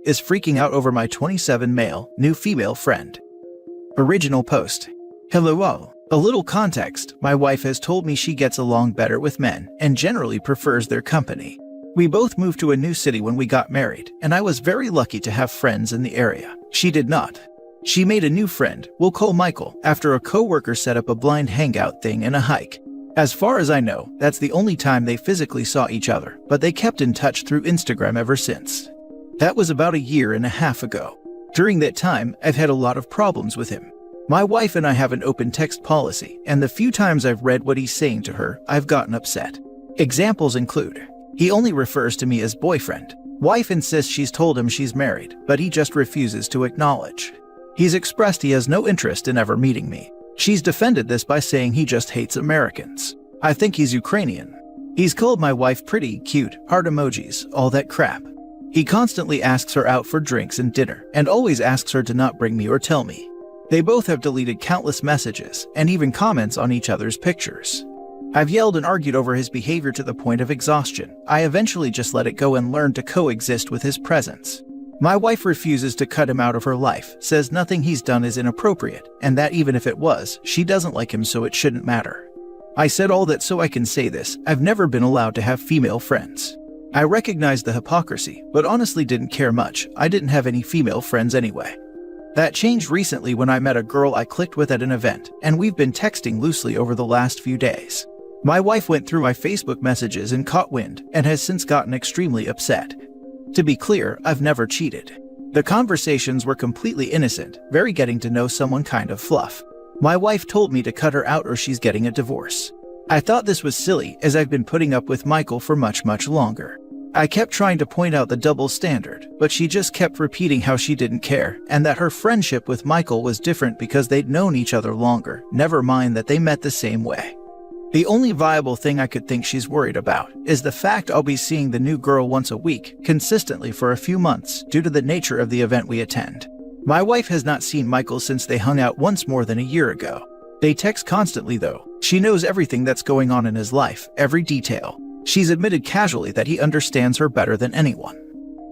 is freaking out over my 27 male, new female friend. Original post. Hello all. A little context, my wife has told me she gets along better with men and generally prefers their company. We both moved to a new city when we got married, and I was very lucky to have friends in the area. She did not. She made a new friend, we'll call Michael, after a coworker set up a blind hangout thing and a hike. As far as I know, that's the only time they physically saw each other, but they kept in touch through Instagram ever since. That was about a year and a half ago. During that time, I've had a lot of problems with him. My wife and I have an open text policy, and the few times I've read what he's saying to her, I've gotten upset. Examples include: he only refers to me as boyfriend. Wife insists she's told him she's married, but he just refuses to acknowledge. He's expressed he has no interest in ever meeting me. She's defended this by saying he just hates Americans. I think he's Ukrainian. He's called my wife pretty, cute, heart emojis, all that crap. He constantly asks her out for drinks and dinner, and always asks her to not bring me or tell me. They both have deleted countless messages, and even comments on each other's pictures. I've yelled and argued over his behavior to the point of exhaustion. I eventually just let it go and learned to coexist with his presence. My wife refuses to cut him out of her life, says nothing he's done is inappropriate, and that even if it was, she doesn't like him so it shouldn't matter. I said all that so I can say this: I've never been allowed to have female friends. I recognize the hypocrisy, but honestly didn't care much. I didn't have any female friends anyway. That changed recently when I met a girl I clicked with at an event, and we've been texting loosely over the last few days. My wife went through my Facebook messages and caught wind, and has since gotten extremely upset. To be clear, I've never cheated. The conversations were completely innocent, very getting to know someone kind of fluff. My wife told me to cut her out or she's getting a divorce. I thought this was silly, as I've been putting up with Michael for much longer. I kept trying to point out the double standard, but she just kept repeating how she didn't care, and that her friendship with Michael was different because they'd known each other longer, never mind that they met the same way. The only viable thing I could think she's worried about is the fact I'll be seeing the new girl once a week, consistently for a few months, due to the nature of the event we attend. My wife has not seen Michael since they hung out once more than a year ago. They text constantly though. She knows everything that's going on in his life, every detail. She's admitted casually that he understands her better than anyone.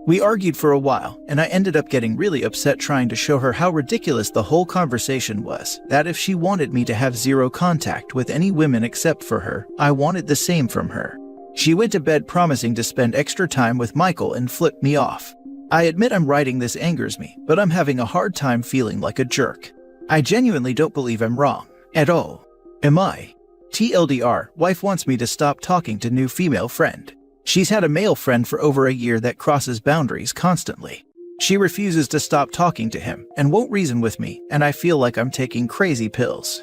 We argued for a while, and I ended up getting really upset trying to show her how ridiculous the whole conversation was, that if she wanted me to have zero contact with any women except for her, I wanted the same from her. She went to bed promising to spend extra time with Michael and flipped me off. I admit I'm writing this angers me, but I'm having a hard time feeling like a jerk. I genuinely don't believe I'm wrong. At all. Am I? TLDR, wife wants me to stop talking to new female friend. She's had a male friend for over a year that crosses boundaries constantly. She refuses to stop talking to him and won't reason with me, and I feel like I'm taking crazy pills.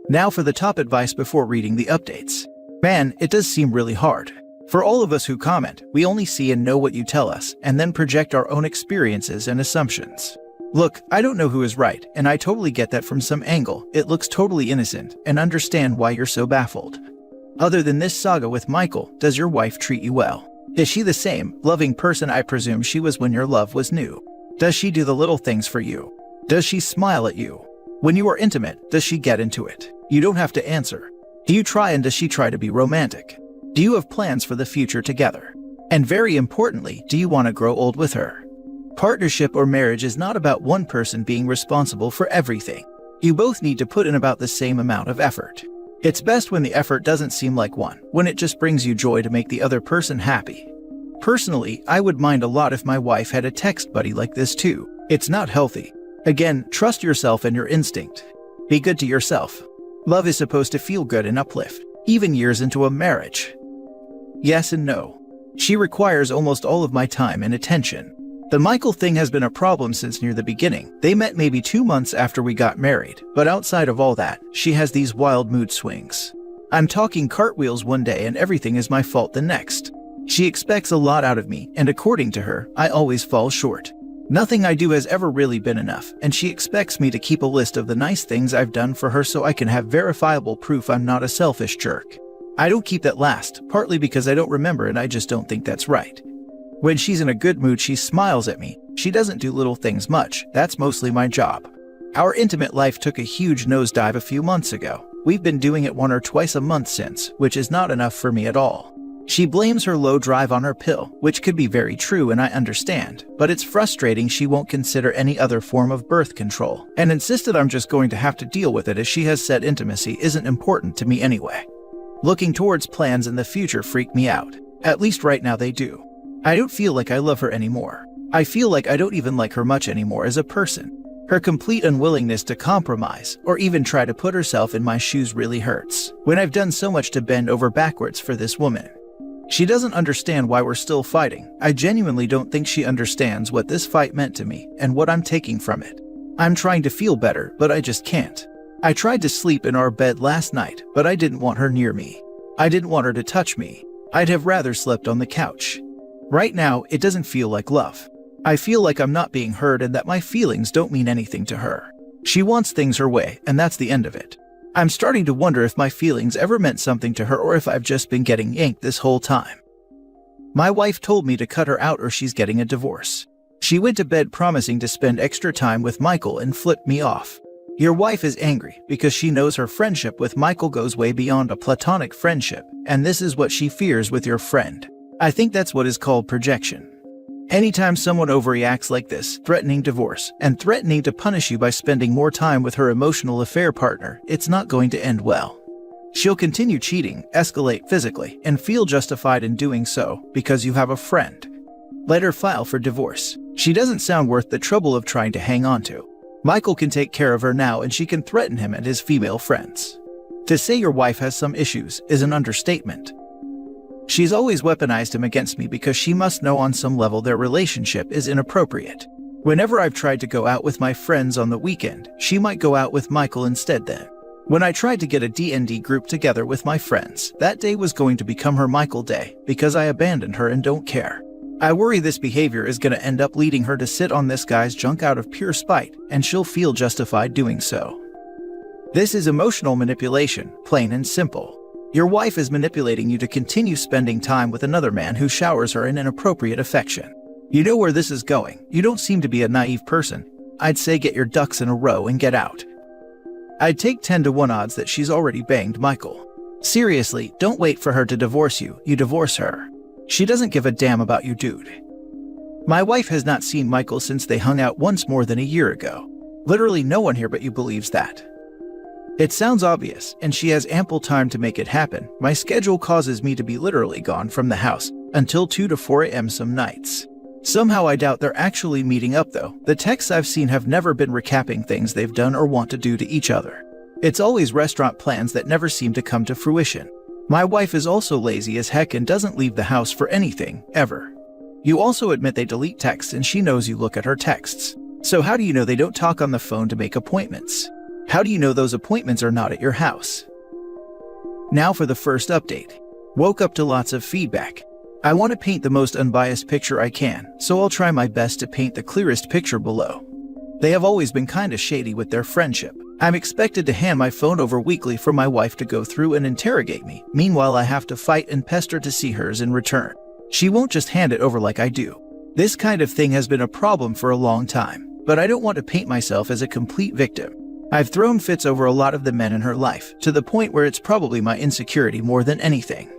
Now for the top advice before reading the updates. Man, it does seem really hard. For all of us who comment, we only see and know what you tell us, and then project our own experiences and assumptions. Look, I don't know who is right, and I totally get that from some angle. It looks totally innocent, and understand why you're so baffled. Other than this saga with Michael, does your wife treat you well? Is she the same, loving person I presume she was when your love was new? Does she do the little things for you? Does she smile at you? When you are intimate, does she get into it? You don't have to answer. Do you try, and does she try to be romantic? Do you have plans for the future together? And very importantly, do you want to grow old with her? Partnership or marriage is not about one person being responsible for everything. You both need to put in about the same amount of effort. It's best when the effort doesn't seem like one, when it just brings you joy to make the other person happy. Personally, I would mind a lot if my wife had a text buddy like this too. It's not healthy. Again, trust yourself and your instinct. Be good to yourself. Love is supposed to feel good and uplift, even years into a marriage. Yes and no. She requires almost all of my time and attention. The Michael thing has been a problem since near the beginning. They met maybe 2 months after we got married, but outside of all that, she has these wild mood swings. I'm talking cartwheels one day and everything is my fault the next. She expects a lot out of me, and according to her, I always fall short. Nothing I do has ever really been enough, and she expects me to keep a list of the nice things I've done for her so I can have verifiable proof I'm not a selfish jerk. I don't keep that last, partly because I don't remember and I just don't think that's right. When she's in a good mood, she smiles at me. She doesn't do little things much. That's mostly my job. Our intimate life took a huge nosedive a few months ago. We've been doing it 1 or twice a month since, which is not enough for me at all. She blames her low drive on her pill, which could be very true and I understand, but it's frustrating she won't consider any other form of birth control, and insisted I'm just going to have to deal with it as she has said intimacy isn't important to me anyway. Looking towards plans in the future freak me out. At least right now they do. I don't feel like I love her anymore. I feel like I don't even like her much anymore as a person. Her complete unwillingness to compromise or even try to put herself in my shoes really hurts, when I've done so much to bend over backwards for this woman. She doesn't understand why we're still fighting. I genuinely don't think she understands what this fight meant to me and what I'm taking from it. I'm trying to feel better, but I just can't. I tried to sleep in our bed last night, but I didn't want her near me. I didn't want her to touch me. I'd have rather slept on the couch. Right now, it doesn't feel like love. I feel like I'm not being heard and that my feelings don't mean anything to her. She wants things her way, and that's the end of it. I'm starting to wonder if my feelings ever meant something to her or if I've just been getting yanked this whole time. My wife told me to cut her out or she's getting a divorce. She went to bed promising to spend extra time with Michael and flipped me off. Your wife is angry because she knows her friendship with Michael goes way beyond a platonic friendship, and this is what she fears with your friend. I think that's what is called projection. Anytime someone overreacts like this, threatening divorce, and threatening to punish you by spending more time with her emotional affair partner, it's not going to end well. She'll continue cheating, escalate physically, and feel justified in doing so because you have a friend. Let her file for divorce. She doesn't sound worth the trouble of trying to hang on to. Michael can take care of her now and she can threaten him and his female friends. To say your wife has some issues is an understatement. She's always weaponized him against me because she must know on some level their relationship is inappropriate. Whenever I've tried to go out with my friends on the weekend, she might go out with Michael instead then. When I tried to get a D&D group together with my friends, that day was going to become her Michael day because I abandoned her and don't care. I worry this behavior is going to end up leading her to sit on this guy's junk out of pure spite, and she'll feel justified doing so. This is emotional manipulation, plain and simple. Your wife is manipulating you to continue spending time with another man who showers her in inappropriate affection. You know where this is going. You don't seem to be a naive person. I'd say get your ducks in a row and get out. I'd take 10 to 1 odds that she's already banged Michael. Seriously, don't wait for her to divorce you, you divorce her. She doesn't give a damn about you, dude. My wife has not seen Michael since they hung out once more than a year ago. Literally no one here but you believes that. It sounds obvious, and she has ample time to make it happen. My schedule causes me to be literally gone from the house until 2 to 4 a.m. some nights. Somehow I doubt they're actually meeting up though. The texts I've seen have never been recapping things they've done or want to do to each other. It's always restaurant plans that never seem to come to fruition. My wife is also lazy as heck and doesn't leave the house for anything, ever. You also admit they delete texts and she knows you look at her texts. So how do you know they don't talk on the phone to make appointments? How do you know those appointments are not at your house? Now for the first update. Woke up to lots of feedback. I want to paint the most unbiased picture I can, so I'll try my best to paint the clearest picture below. They have always been kinda shady with their friendship. I'm expected to hand my phone over weekly for my wife to go through and interrogate me. Meanwhile, I have to fight and pester to see hers in return. She won't just hand it over like I do. This kind of thing has been a problem for a long time, but I don't want to paint myself as a complete victim. I've thrown fits over a lot of the men in her life, to the point where it's probably my insecurity more than anything.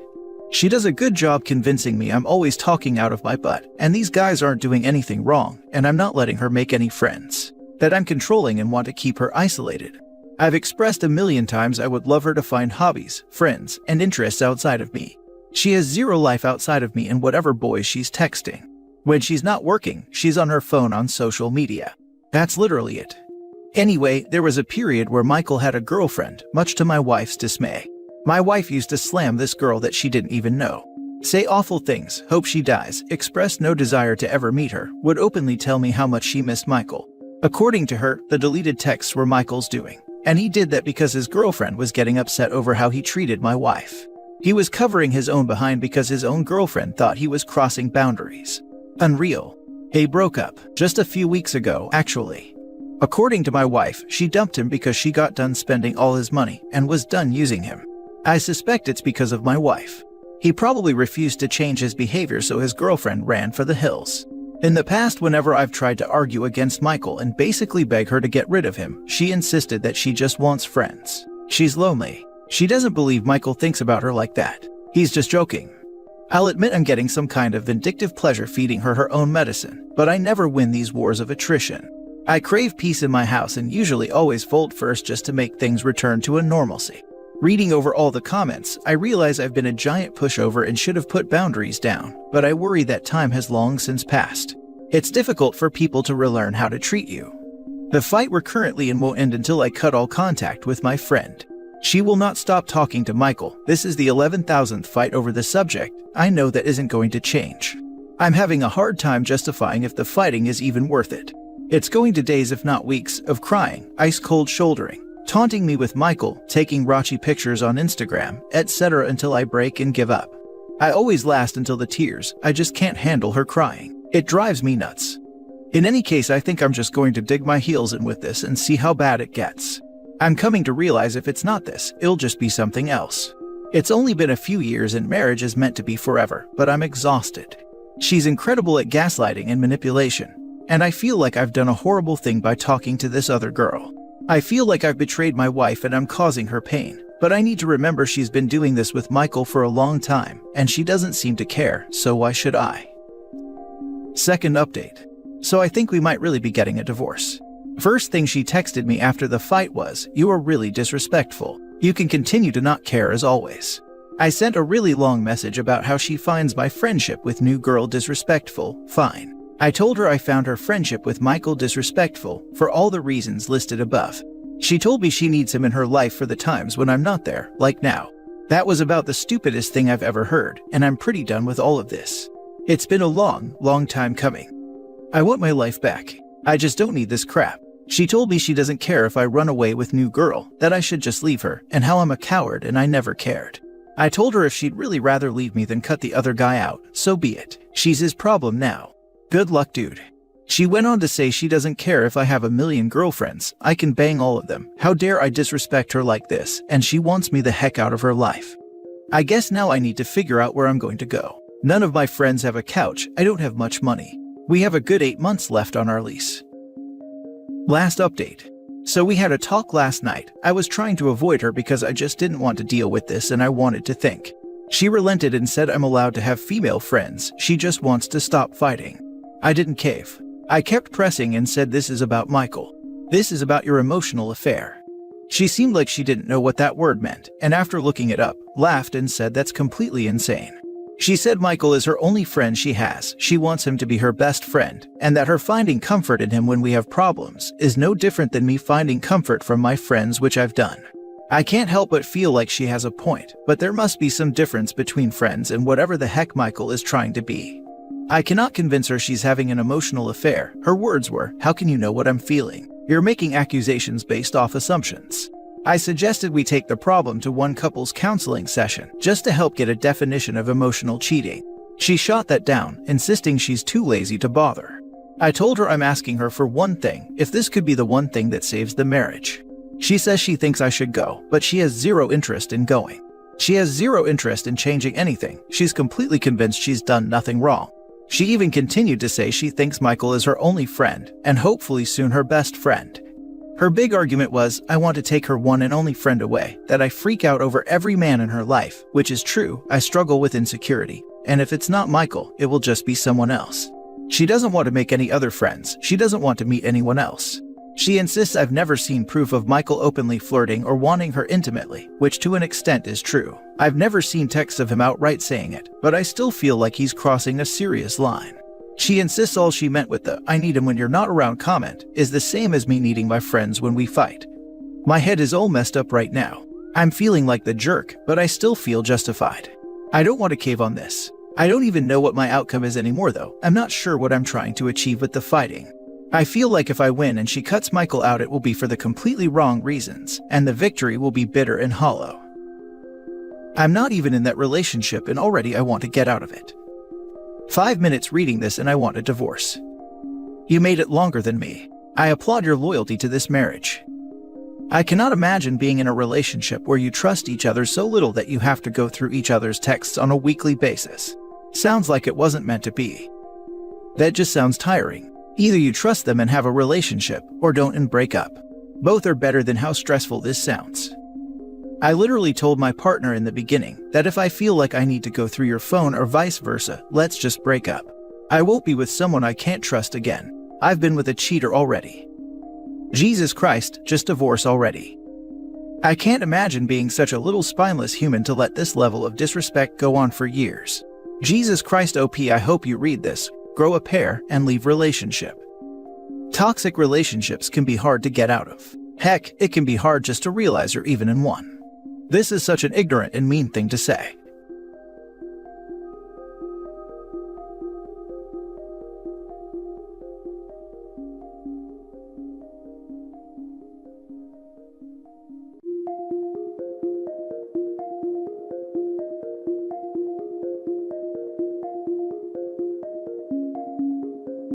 She does a good job convincing me I'm always talking out of my butt, and these guys aren't doing anything wrong, and I'm not letting her make any friends. That I'm controlling and want to keep her isolated. I've expressed a million times I would love her to find hobbies, friends, and interests outside of me. She has zero life outside of me and whatever boys she's texting. When she's not working, she's on her phone on social media. That's literally it. Anyway, there was a period where Michael had a girlfriend, much to my wife's dismay. My wife used to slam this girl that she didn't even know. Say awful things, hope she dies, expressed no desire to ever meet her, would openly tell me how much she missed Michael. According to her, the deleted texts were Michael's doing. And he did that because his girlfriend was getting upset over how he treated my wife. He was covering his own behind because his own girlfriend thought he was crossing boundaries. Unreal. They broke up just a few weeks ago, actually. According to my wife, she dumped him because she got done spending all his money and was done using him. I suspect it's because of my wife. He probably refused to change his behavior, so his girlfriend ran for the hills. In the past, whenever I've tried to argue against Michael and basically beg her to get rid of him, she insisted that she just wants friends. She's lonely. She doesn't believe Michael thinks about her like that. He's just joking. I'll admit I'm getting some kind of vindictive pleasure feeding her her own medicine, but I never win these wars of attrition. I crave peace in my house and usually always fold first just to make things return to a normalcy. Reading over all the comments, I realize I've been a giant pushover and should have put boundaries down, but I worry that time has long since passed. It's difficult for people to relearn how to treat you. The fight we're currently in won't end until I cut all contact with my friend. She will not stop talking to Michael. This is the 11,000th fight over the subject. I know that isn't going to change. I'm having a hard time justifying if the fighting is even worth it. It's going to days if not weeks of crying, ice-cold shouldering, taunting me with Michael, taking raunchy pictures on Instagram, etc. until I break and give up. I always last until the tears. I just can't handle her crying. It drives me nuts. In any case, I think I'm just going to dig my heels in with this and see how bad it gets. I'm coming to realize if it's not this, it'll just be something else. It's only been a few years and marriage is meant to be forever, but I'm exhausted. She's incredible at gaslighting and manipulation, and I feel like I've done a horrible thing by talking to this other girl. I feel like I've betrayed my wife and I'm causing her pain, but I need to remember she's been doing this with Michael for a long time, and she doesn't seem to care, so why should I? Second update. So I think we might really be getting a divorce. First thing she texted me after the fight was, "You are really disrespectful. You can continue to not care as always." I sent a really long message about how she finds my friendship with new girl disrespectful. Fine. I told her I found her friendship with Michael disrespectful for all the reasons listed above. She told me she needs him in her life for the times when I'm not there, like now. That was about the stupidest thing I've ever heard, and I'm pretty done with all of this. It's been a long, long time coming. I want my life back. I just don't need this crap. She told me she doesn't care if I run away with new girl, that I should just leave her, and how I'm a coward and I never cared. I told her if she'd really rather leave me than cut the other guy out, so be it. She's his problem now. Good luck, dude. She went on to say she doesn't care if I have a million girlfriends, I can bang all of them. How dare I disrespect her like this, and she wants me the heck out of her life. I guess now I need to figure out where I'm going to go. None of my friends have a couch, I don't have much money. We have a good 8 months left on our lease. Last update. So we had a talk last night. I was trying to avoid her because I just didn't want to deal with this and I wanted to think. She relented and said I'm allowed to have female friends, she just wants to stop fighting. I didn't cave. I kept pressing and said this is about Michael. This is about your emotional affair. She seemed like she didn't know what that word meant, and after looking it up, laughed and said that's completely insane. She said Michael is her only friend she has, she wants him to be her best friend, and that her finding comfort in him when we have problems is no different than me finding comfort from my friends, which I've done. I can't help but feel like she has a point, but there must be some difference between friends and whatever the heck Michael is trying to be. I cannot convince her she's having an emotional affair. Her words were, "How can you know what I'm feeling? You're making accusations based off assumptions." I suggested we take the problem to one couple's counseling session, just to help get a definition of emotional cheating. She shot that down, insisting she's too lazy to bother. I told her I'm asking her for one thing, if this could be the one thing that saves the marriage. She says she thinks I should go, but she has zero interest in going. She has zero interest in changing anything. She's completely convinced she's done nothing wrong. She even continued to say she thinks Michael is her only friend, and hopefully soon her best friend. Her big argument was, I want to take her one and only friend away, that I freak out over every man in her life, which is true, I struggle with insecurity, and if it's not Michael, it will just be someone else. She doesn't want to make any other friends, she doesn't want to meet anyone else. She insists I've never seen proof of Michael openly flirting or wanting her intimately, which to an extent is true. I've never seen texts of him outright saying it, but I still feel like he's crossing a serious line. She insists all she meant with the "I need him when you're not around" comment is the same as me needing my friends when we fight. My head is all messed up right now. I'm feeling like the jerk, but I still feel justified. I don't want to cave on this. I don't even know what my outcome is anymore though. I'm not sure what I'm trying to achieve with the fighting. I feel like if I win and she cuts Michael out, it will be for the completely wrong reasons, and the victory will be bitter and hollow. I'm not even in that relationship and already I want to get out of it. 5 minutes reading this and I want a divorce. You made it longer than me. I applaud your loyalty to this marriage. I cannot imagine being in a relationship where you trust each other so little that you have to go through each other's texts on a weekly basis. Sounds like it wasn't meant to be. That just sounds tiring. Either you trust them and have a relationship, or don't and break up. Both are better than how stressful this sounds. I literally told my partner in the beginning that if I feel like I need to go through your phone or vice versa, let's just break up. I won't be with someone I can't trust again. I've been with a cheater already. Jesus Christ, just divorce already. I can't imagine being such a little spineless human to let this level of disrespect go on for years. Jesus Christ OP, I hope you read this, grow a pair, and leave relationship. Toxic relationships can be hard to get out of. Heck, it can be hard just to realize you're even in one. This is such an ignorant and mean thing to say.